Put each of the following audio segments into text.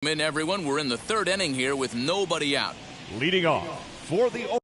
Everyone, we're in the third inning here with nobody out. Leading off for the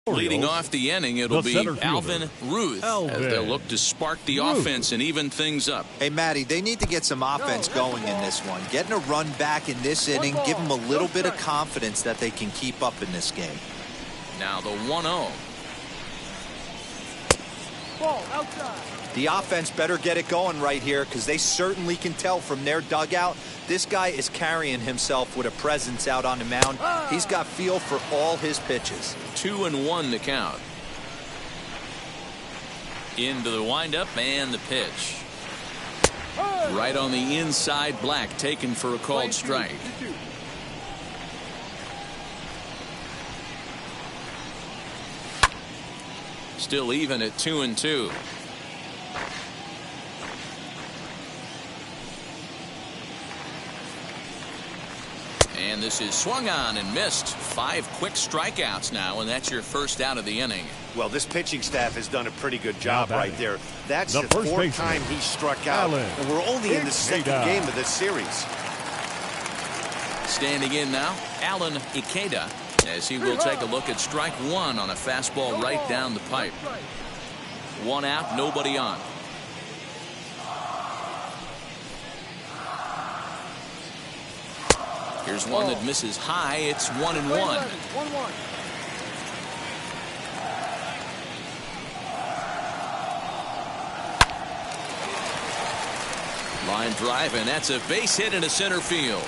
Leading off the inning, it'll be Alvin Ruth as they'll look to spark the offense and even things up. Hey, Matty, they need to get some offense going in this one. Getting a run back in this inning, give them a little bit of confidence that they can keep up in this game. Now the 1-0. Ball outside. The offense better get it going right here because they certainly can tell from their dugout this guy is carrying himself with a presence out on the mound. He's got feel for all his pitches. 2-1 the count. Into the windup and the pitch. Right on the inside, Black taken for a called strike. Still even at 2-2. And this is swung on and missed. 5 quick strikeouts now, and that's your first out of the inning. Well, this pitching staff has done a pretty good job right there. That's the 4th time he struck out, and we're only in the 2nd game of this series. Standing in now, Alan Ikeda, as he will take a look at strike 1 on a fastball right down the pipe. 1 out, nobody on. Here's one that misses high. It's 1-1. Line drive, and that's a base hit into center field.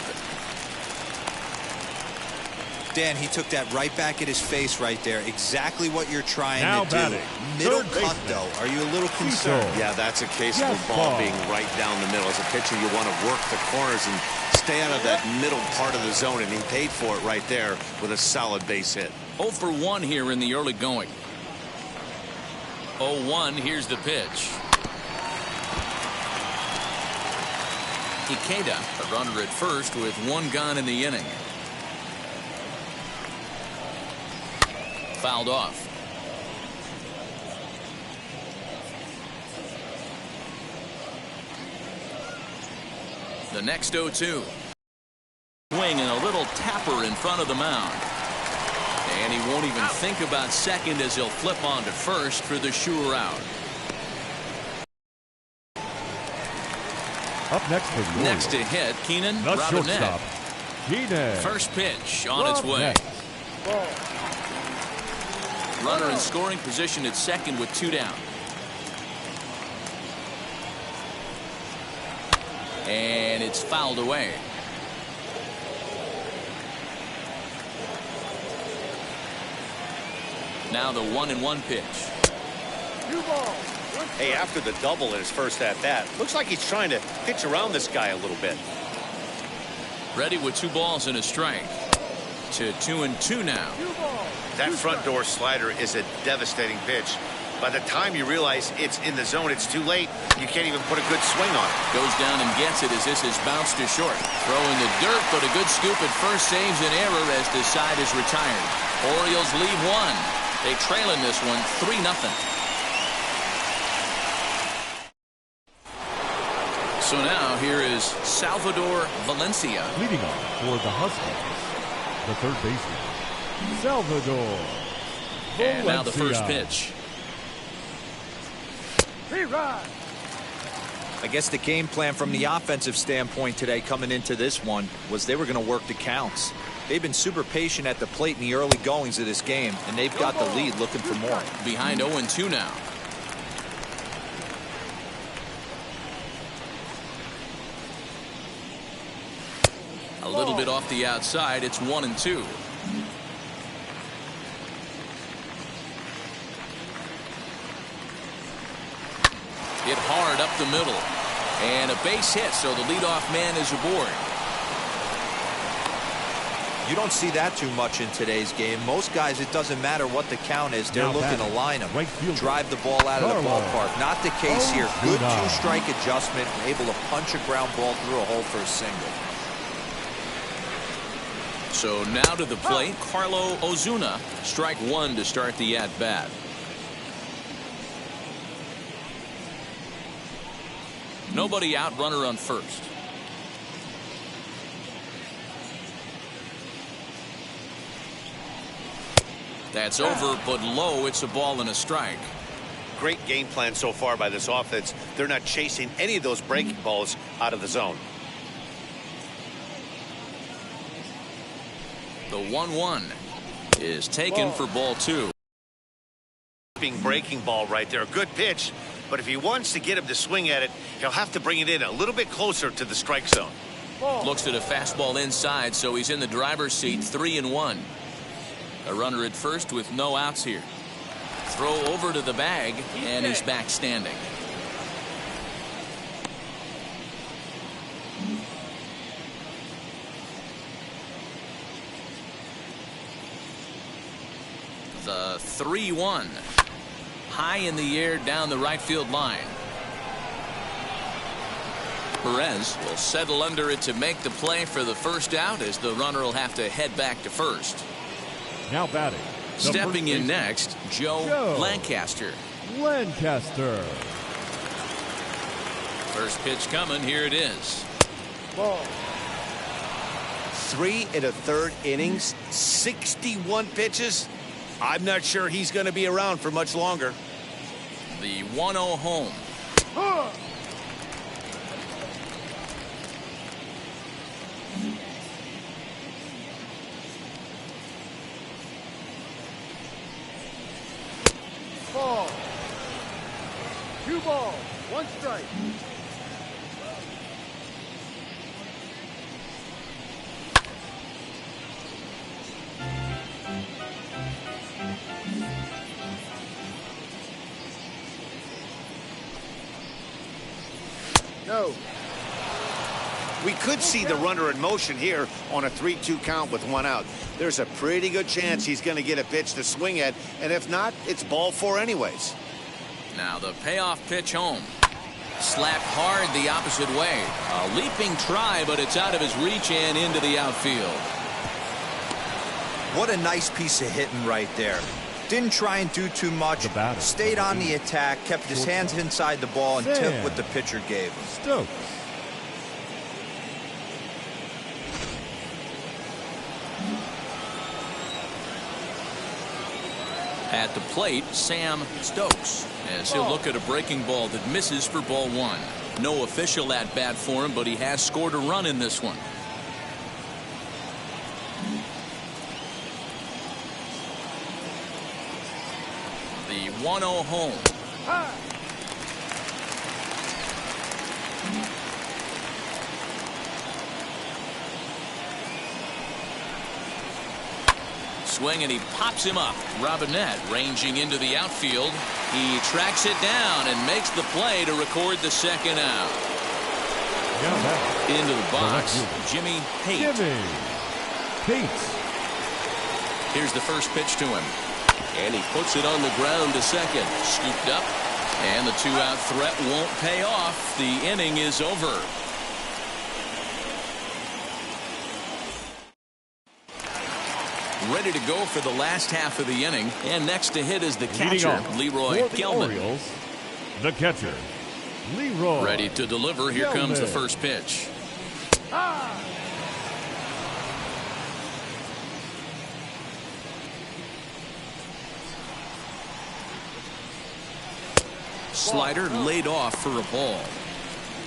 Dan, he took that right back at his face right there. Exactly what you're trying to do. Middle cut, though. Are you a little concerned? Yeah, that's a case of the ball being right down the middle. As a pitcher, you want to work the corners and stay out of that middle part of the zone, and he paid for it right there with a solid base hit. 0 for 1 here in the early going. 0-1, here's the pitch. Ikeda, a runner at first with 1 gone in the inning. Fouled off. The next 0-2. Swing and a little tapper in front of the mound. And he won't even think about second as he'll flip on to first for the sure out. Up next for the Orioles. Next to hit, Keenan the Robinette. shortstop, Keenan. First pitch on its way. Runner in scoring position at second with 2 down. And it's fouled away. Now the 1-1 pitch. Hey, after the double in his first at-bat, looks like he's trying to pitch around this guy a little bit. Ready with 2 balls and a strike. To 2-2 now. That front door slider is a devastating pitch. By the time you realize it's in the zone, it's too late. You can't even put a good swing on it. Goes down and gets it as this is bounced to short. Throw in the dirt, but a good scoop at first saves an error as the side is retired. Orioles leave 1. They trail in this one 3-0. So now here is Salvador Valencia. Leading off for the Huskies, the third baseman, Salvador And now the first pitch. I guess the game plan from the offensive standpoint today coming into this one was they were going to work the counts. They've been super patient at the plate in the early goings of this game, and they've got the lead looking for more. Behind 0-2 now. A little bit off the outside. It's 1-2. Hit hard up the middle. And a base hit, so the leadoff man is aboard. You don't see that too much in today's game. Most guys, it doesn't matter what the count is. They're looking to line them. Drive the ball out of the ballpark. Not the case here. Good two-strike adjustment. Able to punch a ground ball through a hole for a single. So now to the plate, Carlo Ozuna. Strike one to start the at-bat. Nobody out, runner on first. That's over, but low. It's a ball and a strike. Great game plan so far by this offense. They're not chasing any of those breaking balls out of the zone. The 1-1 is taken for ball two. Breaking ball right there. A good pitch, but if he wants to get him to swing at it, he'll have to bring it in a little bit closer to the strike zone. Looks at a fastball inside, so he's in the driver's seat. 3-1. A runner at first with no outs here. Throw over to the bag, and he's back standing. The 3-1. High in the air down the right field line. Perez will settle under it to make the play for the first out, as the runner will have to head back to first. Now batting. Stepping in next, Joe Lancaster. First pitch coming. Here it is. Ball. 3 1/3 innings, 61 pitches. I'm not sure he's going to be around for much longer. The 1-0 home. Ball. 2 balls, 1 strike. No. We could see the runner in motion here on a 3-2 count with 1 out. There's a pretty good chance he's going to get a pitch to swing at, and if not, it's ball 4 anyways. Now the payoff pitch home. Slapped hard the opposite way. A leaping try, but it's out of his reach and into the outfield. What a nice piece of hitting right there. Didn't try and do too much. Stayed on the attack, kept his hands inside the ball, and took what the pitcher gave him. At the plate, Sam Stokes, as he'll look at a breaking ball that misses for ball 1. No official at bat for him, but he has scored a run in this one. The 1-0 home. Swing, and he pops him up. Robinette ranging into the outfield. He tracks it down and makes the play to record the second out. Into the box, Jimmy Pate. Here's the first pitch to him. And he puts it on the ground to second. Scooped up. And the 2-out threat won't pay off. The inning is over. Ready to go for the last half of the inning. And next to hit is the catcher, Leroy Gelman. Orioles, the catcher, Leroy. Ready to deliver. Here comes the first pitch. Slider laid off for a ball.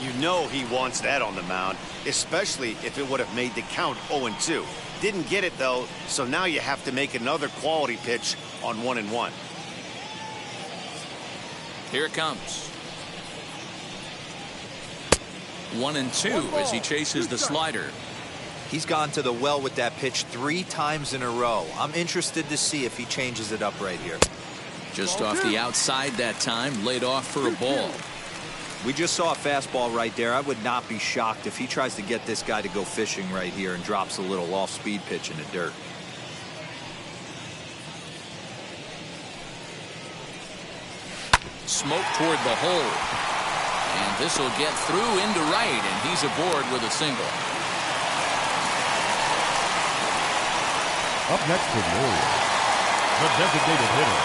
You know he wants that on the mound, especially if it would have made the count 0-2. Didn't get it, though, so now you have to make another quality pitch on 1-1. Here it comes. 1-2 as he chases the slider. He's gone to the well with that pitch 3 times in a row. I'm interested to see if he changes it up right here. Just off the outside that time, laid off for a ball. We just saw a fastball right there. I would not be shocked if he tries to get this guy to go fishing right here and drops a little off-speed pitch in the dirt. Smoke toward the hole. And this will get through into right, and he's aboard with a single. Up next for the Orioles, the designated hitter,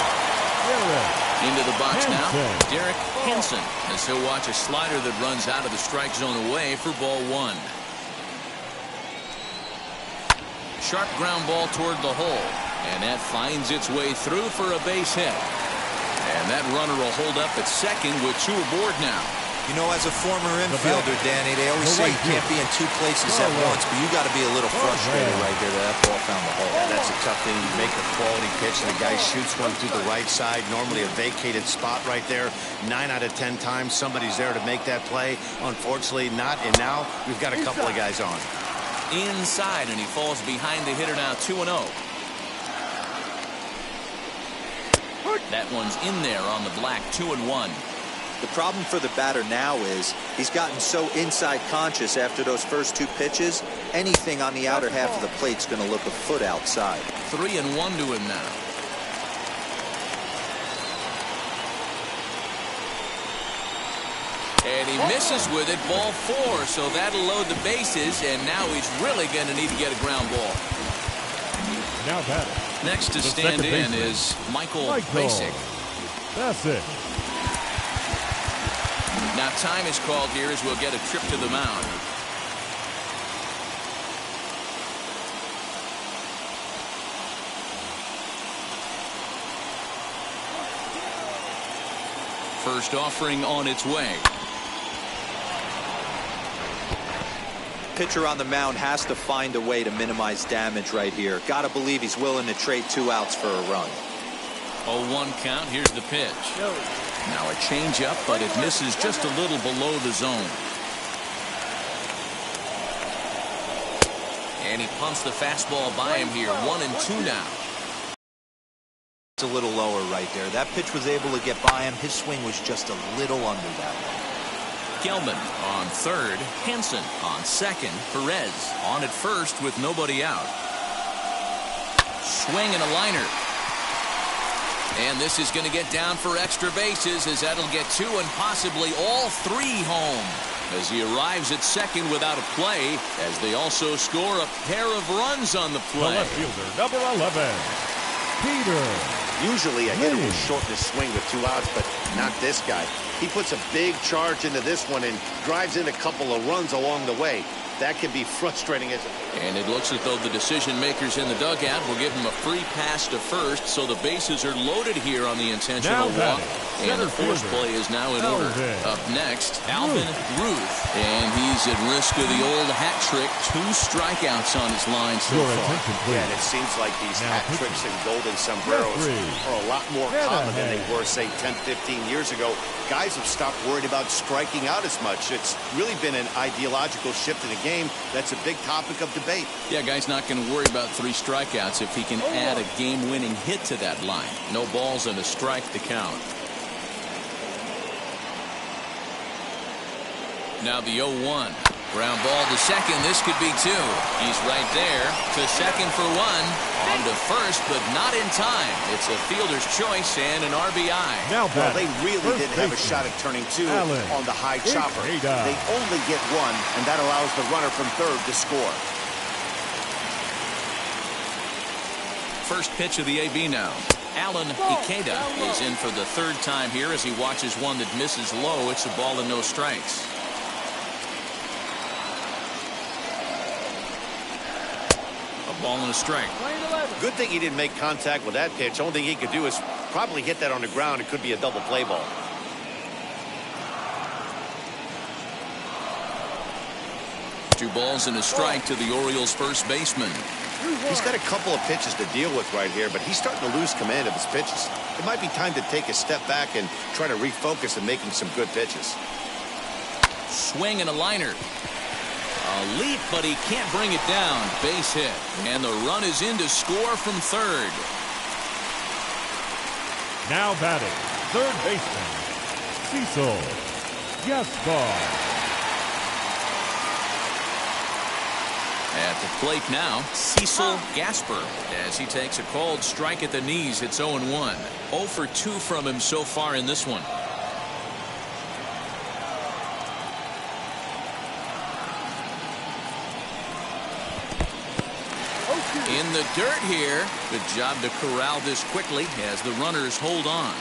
Derek. Into the box now, Henson. Derek Henson, as he'll watch a slider that runs out of the strike zone away for ball 1. Sharp ground ball toward the hole, and that finds its way through for a base hit. And that runner will hold up at second with 2 aboard now. You know, as a former infielder, Danny, they always say you can't be in 2 places at once, but you got to be a little frustrated right here that ball found the hole. Yeah, that's a tough thing. You make a quality pitch, and the guy shoots one through the right side, normally a vacated spot right there. 9 out of 10 times, somebody's there to make that play. Unfortunately, not, and now we've got a couple of guys on. Inside, and he falls behind the hitter now, 2-0. That one's in there on the black, 2-1. The problem for the batter now is he's gotten so inside conscious after those first 2 pitches. Anything on the outer half of the plate's going to look a foot outside. 3-1 to him now. And he misses with it, ball 4, so that'll load the bases, and now he's really going to need to get a ground ball. Now batting. Next to The stand second in baseman, is Michael Basic. That's it. Now time is called here as we'll get a trip to the mound. First offering on its way. Pitcher on the mound has to find a way to minimize damage right here. Got to believe he's willing to trade 2 outs for a run. 0-1 count. Here's the pitch. Now a changeup, but it misses just a little below the zone. And he pumps the fastball by him here. 1-2 now. It's a little lower right there. That pitch was able to get by him. His swing was just a little under that one. Gelman on third, Henson on second, Perez on at first with nobody out. Swing and a liner. And this is going to get down for extra bases as that'll get 2 and possibly all 3 home as he arrives at second without a play as they also score a pair of runs on the The play. left fielder, number 11, Peter. Usually a hitter will shorten his swing with 2 outs, but not this guy. He puts a big charge into this one and drives in a couple of runs along the way. That can be frustrating as And it looks as though the decision makers in the dugout will give him a free pass to first, so the bases are loaded here on the intentional Now walk. batting, And the center force fielder, play is now in order. Alvin Up next, Alvin Ruth. And he's at risk of the old hat trick. 2 strikeouts on his line so Your far. attention, Yeah, please. and it seems like these Now hat pitching. tricks and golden sombreros Referee. are a lot more Get common than they ahead. were, say, 10, 15 years ago. Guys have stopped worried about striking out as much. It's really been an ideological shift in the game. That's a big topic of debate. Yeah, guy's not going to worry about 3 strikeouts if he can add a game-winning hit to that line. No balls and a strike to count. Now the 0-1. Ground ball to second. This could be 2. He's right there to second for 1. On to first, but not in time. It's a fielder's choice and an RBI. Now Well, batting, they really first didn't have a baseman, shot at turning 2 Allen on the high chopper. Ikeda. They only get 1, and that allows the runner from third to score. First pitch of the AB now. Alan Ikeda is in for the 3rd time here as he watches one that misses low. It's a ball and no strikes. A ball and a strike. Good thing he didn't make contact with that pitch. Only thing he could do is probably hit that on the ground. It could be a double play ball. 2 balls and a strike to the Orioles first baseman. He's got a couple of pitches to deal with right here, but he's starting to lose command of his pitches. It might be time to take a step back and try to refocus on making some good pitches. Swing and a liner. A leap, but he can't bring it down. Base hit. And the run is in to score from third. Now batting, third baseman, Cecil Gaspar. At the plate now, Cecil Gaspar, as he takes a called strike at the knees. It's 0-1. 0 for 2 from him so far in this one. In the dirt here. Good job to corral this quickly as the runners hold on.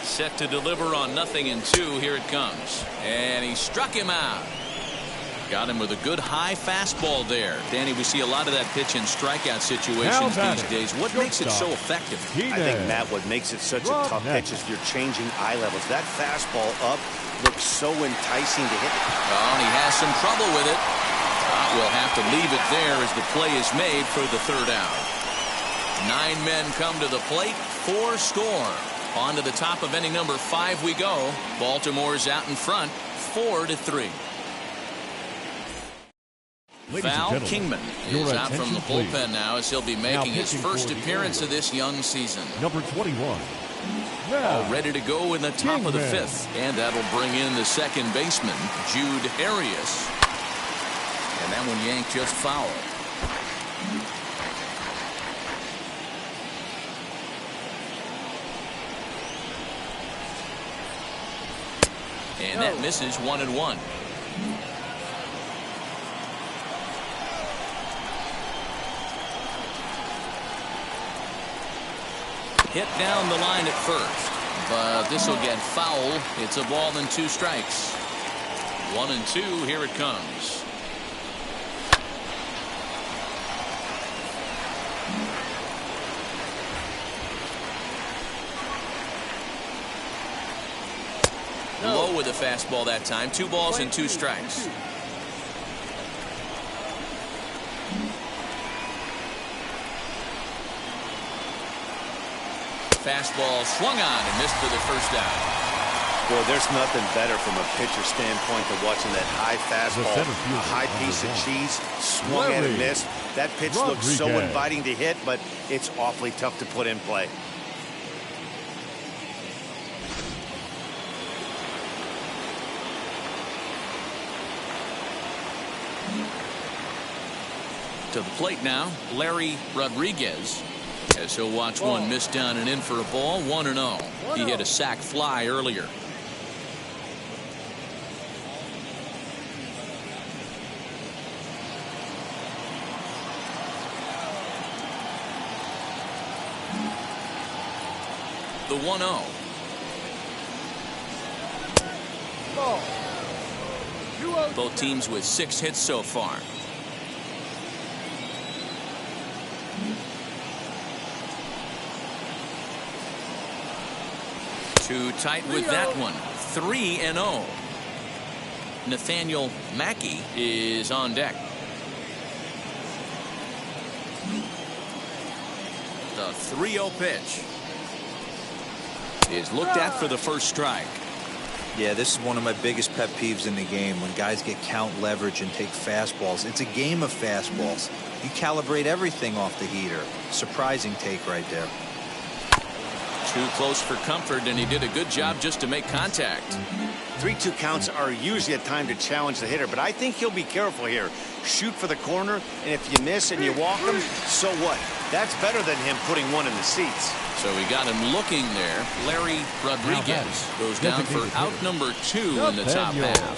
Set to deliver on 0-2. Here it comes. And he struck him out. Got him with a good high fastball there. Danny, we see a lot of that pitch in strikeout situations these days. What makes it so effective? I think, Matt, what makes it such a tough pitch is you're changing eye levels. That fastball up looks so enticing to hit. Oh, and he has some trouble with it. We'll have to leave it there as the play is made for the third out. 9 men come to the plate. 4 score. On to the top of inning number 5 we go. Baltimore's out in front, 4-3. Val Kingman is out from the bullpen now as he'll be making his first appearance of this young season. Number 21. All ready to go in the top of the 5th. And that'll bring in the second baseman, Jude Arias. And that one yanked just foul. And that misses 1-1. Hit down the line at first, but this will get foul. It's a ball and 2 strikes. 1-2. Here it comes. Low with a fastball that time. 2 balls and 2 strikes. Fastball swung on and missed for the first out. Boy, there's nothing better from a pitcher standpoint than watching that high fastball, a high piece of cheese, swung at and missed. That pitch looks so inviting to hit, but it's awfully tough to put in play. To the plate now, Larry Rodriguez, as he'll watch one miss down and in for a ball. 1-0. He hit a sac fly earlier. The 1-0. Both teams with 6 hits so far. Too tight with that one. 3-0. Nathaniel Mackey is on deck. The 3-0 pitch is looked at for the first strike. Yeah, this is one of my biggest pet peeves in the game, when guys get count leverage and take fastballs. It's a game of fastballs. You calibrate everything off the heater. Surprising take right there. Too close for comfort, and he did a good job just to make contact. 3-2 counts are usually a time to challenge the hitter, but I think he'll be careful here. Shoot for the corner, and if you miss and you walk him, so what? That's better than him putting one in the seats. So we got him looking there. Larry Rodriguez goes down for out number 2 in the top half.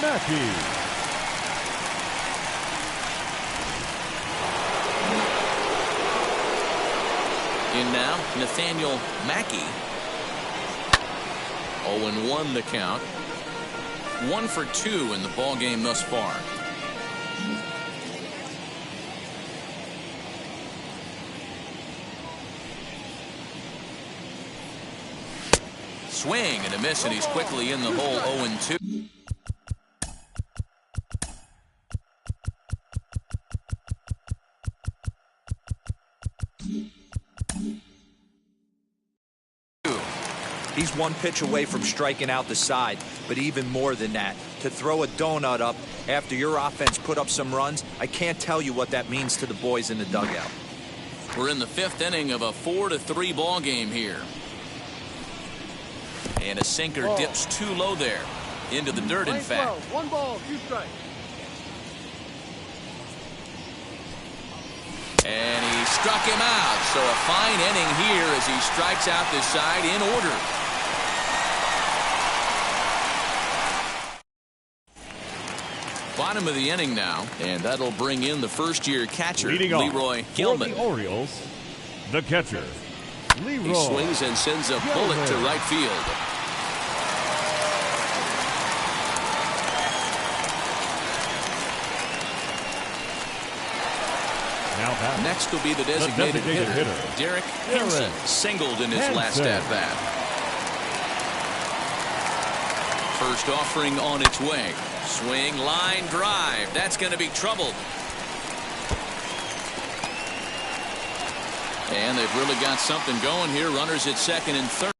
Mackey. In now, Nathaniel Mackey. 0-1 the count. 1 for 2 in the ball game thus far. Swing and a miss, and he's quickly in the hole. 0-2. He's one pitch away from striking out the side, but even more than that, to throw a donut up after your offense put up some runs, I can't tell you what that means to the boys in the dugout. We're in the 5th inning of a 4-3 ball game here. And a sinker dips too low there. Into the dirt, in fact. 1 ball, 2 strikes. And he struck him out. So a fine inning here as he strikes out the side in order. Bottom of the inning now, and that'll bring in the first-year catcher, Leroy Gilman. For the Orioles, the catcher, Leroy. He swings and sends a bullet to right field. Next will be the designated hitter, Derek Hansen, singled in his last at-bat. First offering on its way. Swing, line drive. That's going to be trouble. And they've really got something going here. Runners at second and third.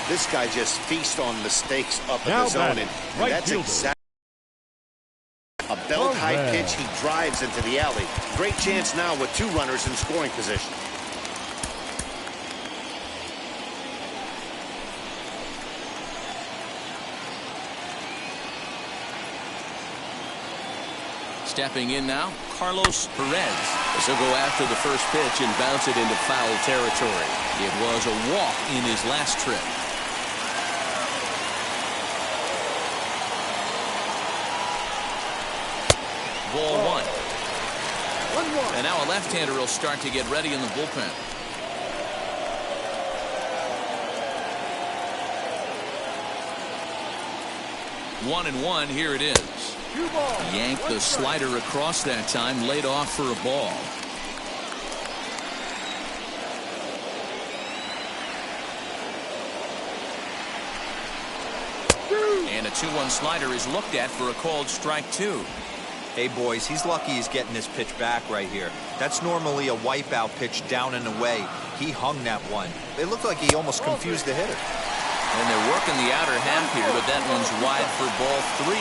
This guy just feasts on mistakes up in the zone, and that's exactly a belt high pitch. He drives into the alley. Great chance now with 2 runners in scoring position. Stepping in now, Carlos Perez. As he'll go after the first pitch and bounce it into foul territory. It was a walk in his last trip. Ball 1. 1-1. And now a left-hander will start to get ready in the bullpen. 1-1. Here it is. Yanked the slider across that time, laid off for a ball. And a 2-1 slider is looked at for a called strike 2. Hey, boys, he's lucky he's getting this pitch back right here. That's normally a wipeout pitch down and away. He hung that one. It looked like he almost confused the hitter. And they're working the outer half here, but that one's wide for ball 3.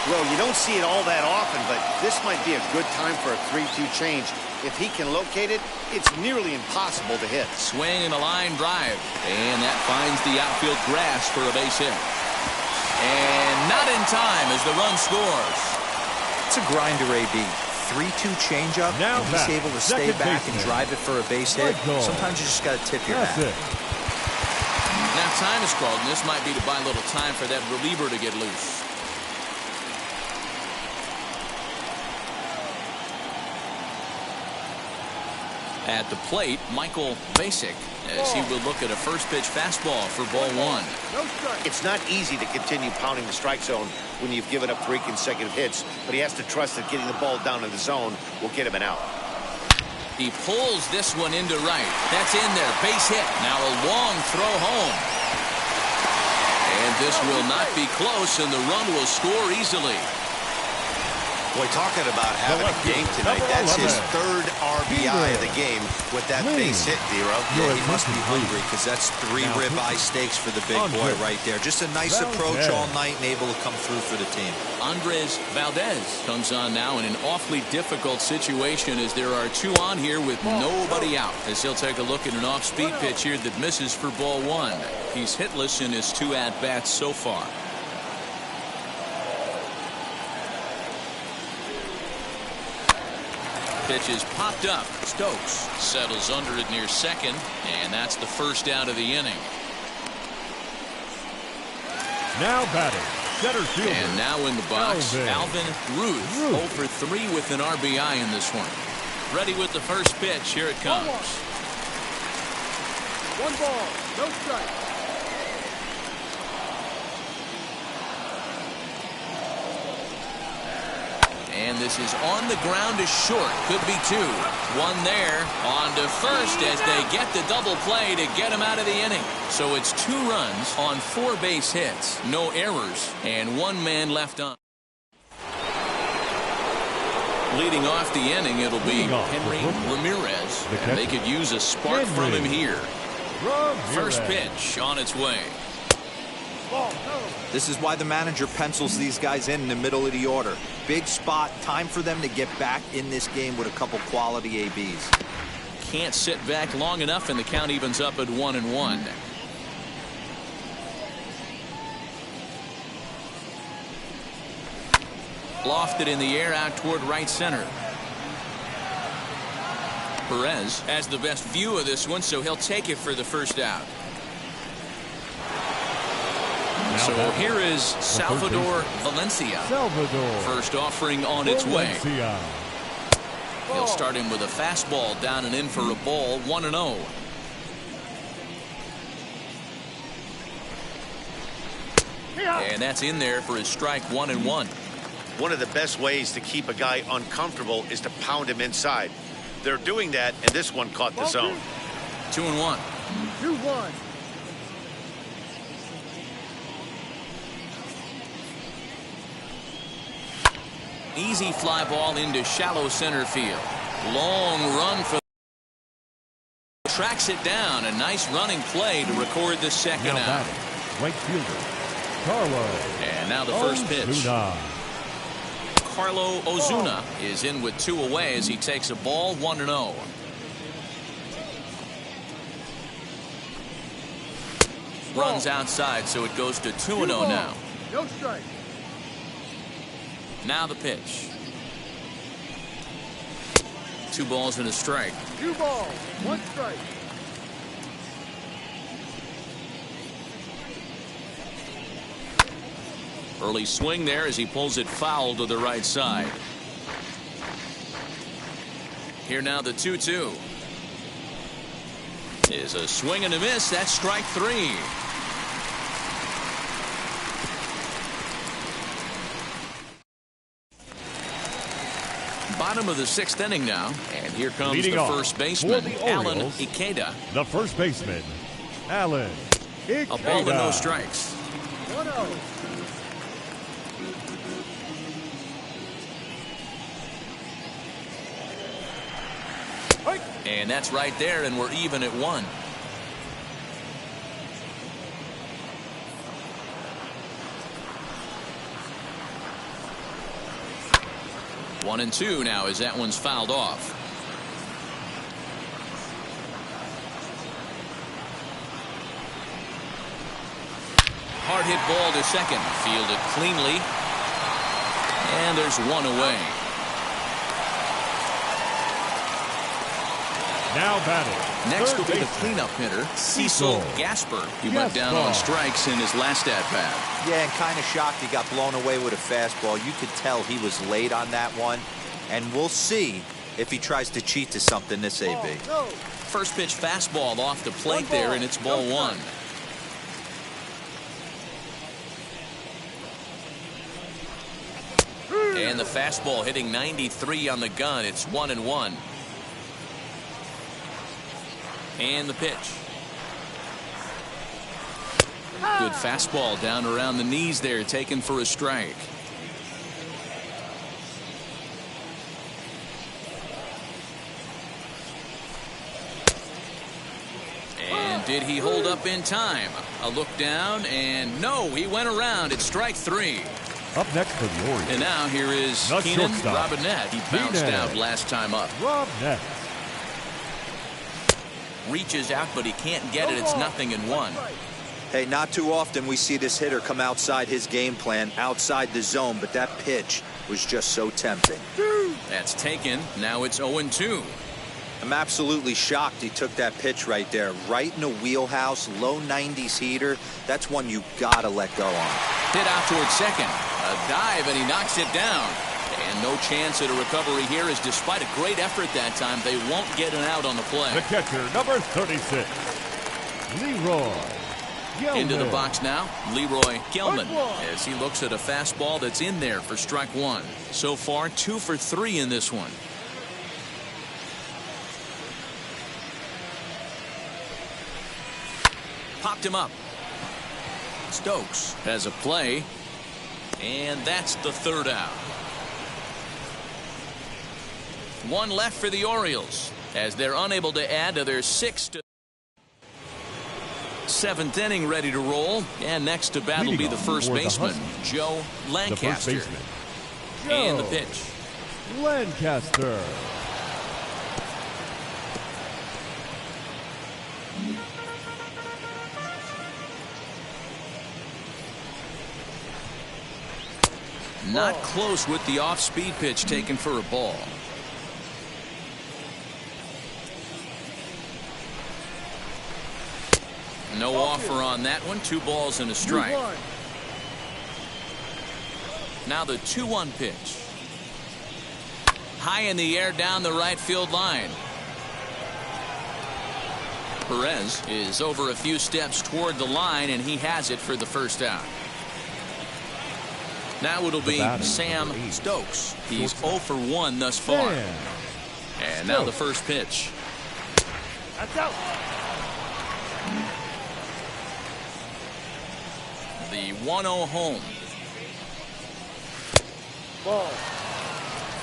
Well, you don't see it all that often, but this might be a good time for a 3-2 change. If he can locate it, it's nearly impossible to hit. Swing and a line drive. And that finds the outfield grass for a base hit. And not in time as the run scores. It's a grinder, AB. 3-2 changeup, and he's able to stay back and drive it for a base hit. Sometimes you just got to tip your hat. Now time is called, and this might be to buy a little time for that reliever to get loose. At the plate, Michael Basic, as he will look at a first pitch fastball for ball 1. It's not easy to continue pounding the strike zone when you've given up 3 consecutive hits, but he has to trust that getting the ball down in the zone will get him an out. He pulls this one into right. That's in there. Base hit. Now a long throw home. And this will not be close, and the run will score easily. Boy, talking about having a game tonight, that's his 3rd RBI of the game with that base hit, Dero. Yeah, he must be hungry because that's 3 ribeye steaks for the big boy right there. Just a nice approach all night and able to come through for the team. Andres Valdez comes on now in an awfully difficult situation as there are 2 on here with nobody out. As he'll take a look at an off-speed pitch here that misses for ball 1. He's hitless in his 2 at-bats so far. Pitch is popped up. Stokes settles under it near second, and that's the first out of the inning. Now batting, center fielder. And now in the box, Alvin Ruth. 0 for 3 with an RBI in this one. Ready with the first pitch. Here it comes. 1 ball, no strike. And this is on the ground to short. Could be two. One there. On to first as they get the double play to get him out of the inning. So it's 2 runs on 4 base hits. No errors. And 1 man left on. Leading off the inning, it'll be Henry Ramirez. And they could use a spark from him here. First pitch on its way. This is why the manager pencils these guys in the middle of the order. Big spot. Time for them to get back in this game with a couple quality ABs. Can't sit back long enough, and the count evens up at 1-1. Lofted in the air out toward right center. Perez has the best view of this one, so he'll take it for the first out. So here is Salvador Valencia. First offering on its way. He'll start him with a fastball down and in for a ball. 1-0. And that's in there for his strike. 1-1. One of the best ways to keep a guy uncomfortable is to pound him inside. They're doing that, and this one caught the zone. 2-1. 2-1. Easy fly ball into shallow center field. Long run for. Tracks it down. A nice running play to record the second out. Right fielder Carlo. And now the first pitch. Carlo Ozuna is in with 2 away as he takes a ball. 1-0. Runs outside, so it goes to 2-0 now. No strike. Now the pitch. 2 balls and a strike. 2 balls, 1 strike. Early swing there as he pulls it foul to the right side. Here now the 2-2. Is a swing and a miss. That's strike 3. Bottom of the 6th inning now, and here comes Leading the off first baseman, for the Alan Orioles, Ikeda. The first baseman, Alan Ikeda. A ball and no strikes. 1-0. And that's right there, and we're even at 1. One and 2 now as that one's fouled off. Hard hit ball to second. Fielded cleanly. And there's 1 away. Now batting. Next will be the baseman, cleanup hitter, Cecil Gasper. He went down on strikes in his last at-bat. Yeah, and kind of shocked he got blown away with a fastball. You could tell he was late on that one. And we'll see if he tries to cheat to something this AB. No. First pitch fastball off the plate there, and it's ball 1. And the fastball hitting 93 on the gun. It's 1-1. And the pitch. Good fastball down around the knees there, taken for a strike. And did he hold up in time? A look down, and no, he went around. It's strike 3. Up next for the Orioles. And now here is The Keenan shortstop, Robinette. He bounced out last time up. Robinette. Reaches out, but he can't get it. It's 0-1. Hey, not too often we see this hitter come outside his game plan, outside the zone, but that pitch was just so tempting. That's taken. Now it's 0-2. I'm absolutely shocked he took that pitch right there. Right in the wheelhouse, low 90s heater. That's one you gotta let go on. Hit out towards second. A dive, and he knocks it down. And no chance at a recovery here, as despite a great effort that time, they won't get an out on the play. The catcher, number 36, Leroy Into the box now, Leroy Gelman, One. as he looks at a fastball that's in there for strike one. So far, 2 for 3 in this one. Popped him up. Stokes has a play, and that's the third out. One left for the Orioles as they're unable to add to their 6th. 7th inning ready to roll, and next to bat will be the first baseman, Joe Lancaster. The first baseman, And the Joe pitch. Lancaster. Not close with the off-speed pitch taken for a ball. No offer on that one. 2 balls and a strike. 2-1. Now the 2-1 pitch. High in the air down the right field line. Perez is over a few steps toward the line, and he has it for the first out. Now it'll be Sam Stokes. He's 0 for 1 thus far. And now the first pitch. That's out. The 1-0 home. Ball.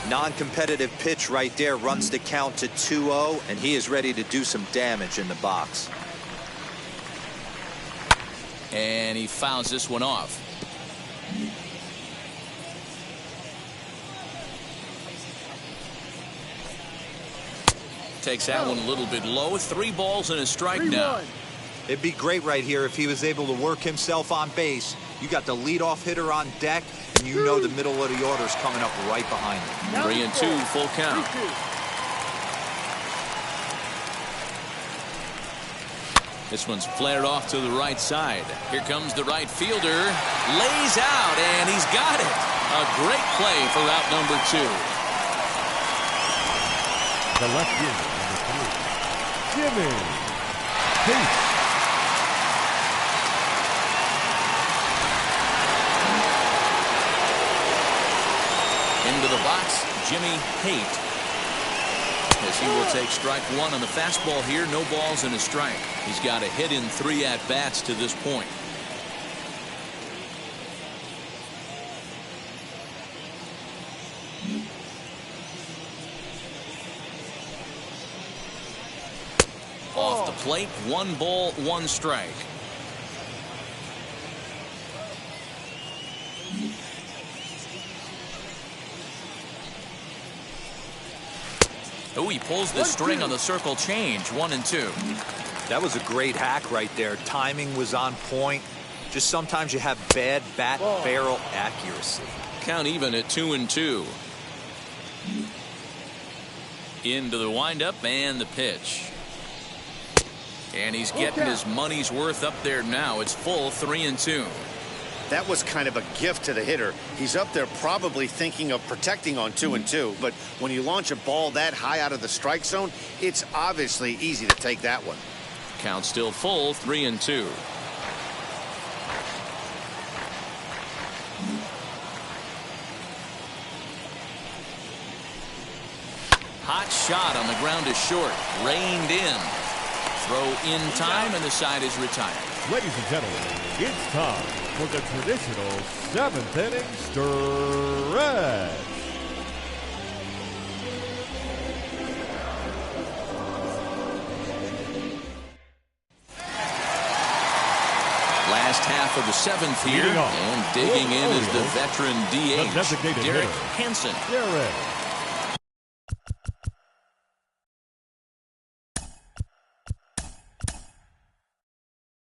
Non-competitive pitch right there, runs the count to 2-0, and he is ready to do some damage in the box. And he fouls this one off. Takes that one a little bit low. 3 balls and a strike now. 3-1. It'd be great right here if he was able to work himself on base. You got the leadoff hitter on deck, and you know the middle of the order's coming up right behind him. 3-2, full count. 3-2. This one's flared off to the right side. Here comes the right fielder. Lays out, and he's got it. A great play for out number 2. The left fielder, number 3, Jimmy Pate. Into the box, Jimmy Pate. As he will take strike 1 on the fastball here. No balls and a strike. He's got a hit in 3 at-bats to this point. Off the plate, 1 ball, 1 strike. Oh, he pulls the string on the circle change. 1-2. That was a great hack right there. Timing was on point. Just sometimes you have bad bat barrel accuracy. Count even at 2-2. Into the windup and the pitch. And he's getting his money's worth up there now. It's full 3-2. That was kind of a gift to the hitter. He's up there probably thinking of protecting on 2-2, but when you launch a ball that high out of the strike zone, it's obviously easy to take that one. Count still full, 3-2. Hot shot on the ground is short. Reined in. Throw in time, and the side is retired. Ladies and gentlemen, it's time for the traditional 7th inning stretch. Last half of the 7th here, Leading off and digging in is the Orioles, veteran the DH, designated Derek hitter, Hansen. Derek